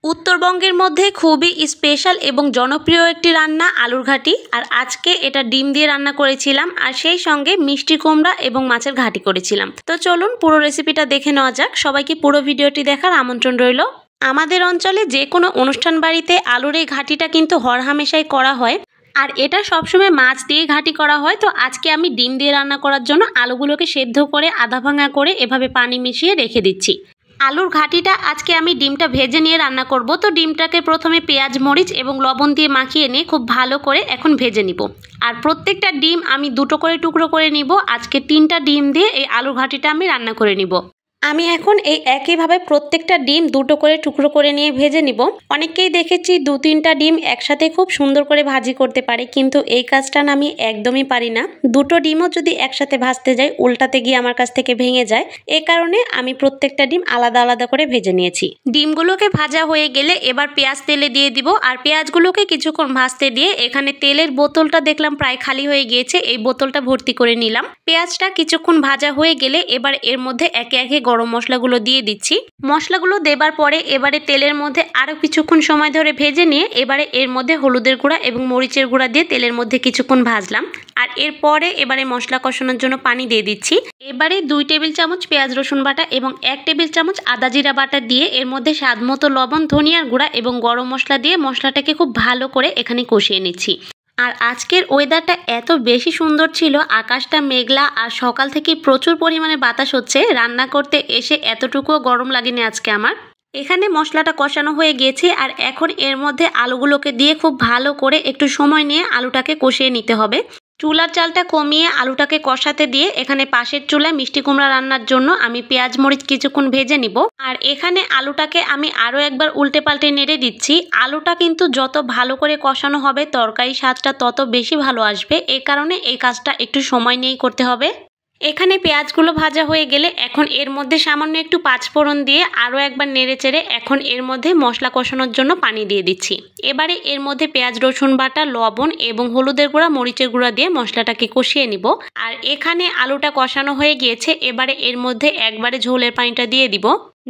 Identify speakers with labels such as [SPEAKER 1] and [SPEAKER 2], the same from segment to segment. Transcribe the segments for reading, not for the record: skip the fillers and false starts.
[SPEAKER 1] উত্তরবঙ্গের মধ্যে খুবই স্পেশাল এবং জনপ্রিয় একটি রান্না আলুর ঘাটি। আর আজকে এটা ডিম দিয়ে রান্না করেছিলাম, আর সেই সঙ্গে মিষ্টি কুমড়া এবং মাছের ঘাটি করেছিলাম। তো চলুন পুরো রেসিপিটা দেখে নেওয়া যাক। সবাইকে পুরো ভিডিওটি দেখার আমন্ত্রণ রইল। আমাদের অঞ্চলে যে কোনো অনুষ্ঠান বাড়িতে আলুর এই ঘাটিটা কিন্তু হরহামেশাই করা হয়, আর এটা সবসময় মাছ দিয়ে ঘাটি করা হয়। তো আজকে আমি ডিম দিয়ে রান্না করার জন্য আলুগুলোকে সেদ্ধ করে আধা ভাঙা করে এভাবে পানি মিশিয়ে রেখে দিচ্ছি। আলুর ঘাটিটা আজকে আমি ডিমটা ভেজে নিয়ে রান্না করব। তো ডিমটাকে প্রথমে পেঁয়াজ মরিচ এবং লবণ দিয়ে মাখিয়ে নিয়ে খুব ভালো করে এখন ভেজে নিব। আর প্রত্যেকটা ডিম আমি দুটো করে টুকরো করে নিব। আজকে 3টা ডিম দিয়ে এই আলুর ঘাটিটা আমি রান্না করে নিব। আমি এখন এই একইভাবে প্রত্যেকটা ডিম দুটো করে টুকরো করে নিয়ে ভেজে নিব। অনেককেই দেখেছি 2-3টা ডিম একসাথে খুব সুন্দর করে ভাজি করতে পারে, কিন্তু এই কাজটা না আমি একদমই পারি না। দুটো ডিমও যদি একসাথে ভাজতে যাই উল্টাতে গিয়ে আমার কাছ থেকে ভেঙে যায়। এই কারণে আমি প্রত্যেকটা ডিম আলাদা আলাদা করে ভেজে নিয়েছি। ডিমগুলোকে ভাজা হয়ে গেলে এবার পেঁয়াজ তেলে দিয়ে দিব। আর পেঁয়াজগুলোকে কিছুক্ষণ ভাজতে দিয়ে এখানে তেলের বোতলটা দেখলাম প্রায় খালি হয়ে গিয়েছে, এই বোতলটা ভর্তি করে নিলাম। পেঁয়াজটা কিছুক্ষণ ভাজা হয়ে গেলে এবার এর মধ্যে একে একে গরম মশলাগুলো দিয়ে দিচ্ছি। মশলাগুলো দেবার পরে এবারে তেলের মধ্যে আরো কিছুক্ষণ সময় ধরে ভেজে নিয়ে এবারে এর মধ্যে হলুদের গুঁড়া এবং মরিচের গুঁড়া দিয়ে তেলের মধ্যে কিছুক্ষণ ভাজলাম। আর এরপরে এবারে মশলা কষানোর জন্য পানি দিয়ে দিচ্ছি। এবারে 2 টেবিল চামচ পেঁয়াজ রসুন বাটা এবং 1 টেবিল চামচ আদা জিরা বাটা দিয়ে এর মধ্যে স্বাদ মতো লবণ, ধনিয়ার গুঁড়া এবং গরম মশলা দিয়ে মশলাটাকে খুব ভালো করে এখানে কষিয়ে নিচ্ছি। আর আজকের ওয়েদারটা এত বেশি সুন্দর ছিল, আকাশটা মেঘলা আর সকাল থেকে প্রচুর পরিমাণে বাতাস হচ্ছে। রান্না করতে এসে এতটুকুও গরম লাগেনি আজকে আমার। এখানে মশলাটা কষানো হয়ে গিয়েছে, আর এখন এর মধ্যে আলুগুলোকে দিয়ে খুব ভালো করে একটু সময় নিয়ে আলুটাকে কষিয়ে নিতে হবে। চুলার জালটা কমিয়ে আলুটাকে কষাতে দিয়ে এখানে পাশের চুলায় মিষ্টি কুমড়া রান্নার জন্য আমি পেঁয়াজ মরিচ কিছুক্ষণ ভেজে নিব। আর এখানে আলুটাকে আমি আরও একবার উল্টে পাল্টে নেড়ে দিচ্ছি। আলুটা কিন্তু যত ভালো করে কষানো হবে তরকারি স্বাদটা তত বেশি ভালো আসবে। এই কারণে এই কাজটা একটু সময় নিয়েই করতে হবে। এখানে পেঁয়াজগুলো ভাজা হয়ে গেলে এখন এর মধ্যে সামান্য একটু পাঁচফোড়ন দিয়ে আরও একবার নেড়ে চেড়ে এখন এর মধ্যে মশলা কষানোর জন্য পানি দিয়ে দিচ্ছি। এবারে এর মধ্যে পেঁয়াজ রসুন বাটা, লবণ এবং হলুদের গুঁড়া মরিচের গুঁড়া দিয়ে মশলাটাকে কষিয়ে নিব। আর এখানে আলুটা কষানো হয়ে গিয়েছে, এবারে এর মধ্যে একবারে ঝোলের পানিটা দিয়ে দিব।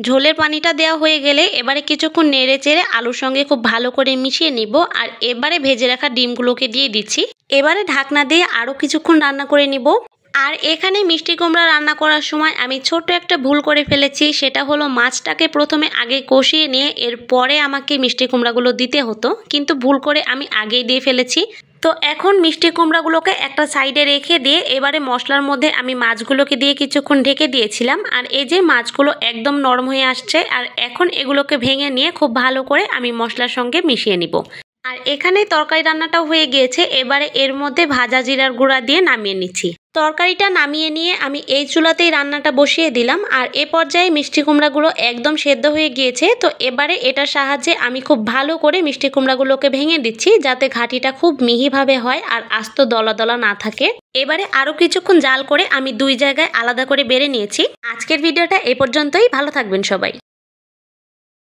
[SPEAKER 1] ঝোলের পানিটা দেওয়া হয়ে গেলে এবারে কিছুক্ষণ নেড়ে চেড়ে আলুর সঙ্গে খুব ভালো করে মিশিয়ে নিব। আর এবারে ভেজে রাখা ডিমগুলোকে দিয়ে দিচ্ছি। এবারে ঢাকনা দিয়ে আরও কিছুক্ষণ রান্না করে নিব। আর এখানে মিষ্টি কুমড়া রান্না করার সময় আমি ছোট একটা ভুল করে ফেলেছি, সেটা হলো মাছটাকে প্রথমে আগে কষিয়ে নিয়ে এরপরে আমাকে মিষ্টি কুমড়াগুলো দিতে হতো, কিন্তু ভুল করে আমি আগেই দিয়ে ফেলেছি। তো এখন মিষ্টি কুমড়াগুলোকে একটা সাইডে রেখে দিয়ে এবারে মশলার মধ্যে আমি মাছগুলোকে দিয়ে কিছুক্ষণ ঢেকে দিয়েছিলাম। আর এই যে মাছগুলো একদম নরম হয়ে আসছে, আর এখন এগুলোকে ভেঙে নিয়ে খুব ভালো করে আমি মশলার সঙ্গে মিশিয়ে নিব। আর এখানে তরকারি রান্নাটাও হয়ে গিয়েছে, এবারে এর মধ্যে ভাজা জিরার গুঁড়া দিয়ে নামিয়ে নিচ্ছি। তরকারিটা নামিয়ে নিয়ে আমি এই চুলাতেই রান্নাটা বসিয়ে দিলাম। আর এ পর্যায়ে মিষ্টি কুমড়াগুলো একদম সেদ্ধ হয়ে গিয়েছে। তো এবারে এটার সাহায্যে আমি খুব ভালো করে মিষ্টি কুমড়াগুলোকে ভেঙে দিচ্ছি, যাতে ঘাটিটা খুব মিহিভাবে হয় আর আস্ত দলা দলা না থাকে। এবারে আরও কিছুক্ষণ জাল করে আমি 2 জায়গায় আলাদা করে বেড়ে নিয়েছি। আজকের ভিডিওটা এ পর্যন্তই। ভালো থাকবেন সবাই।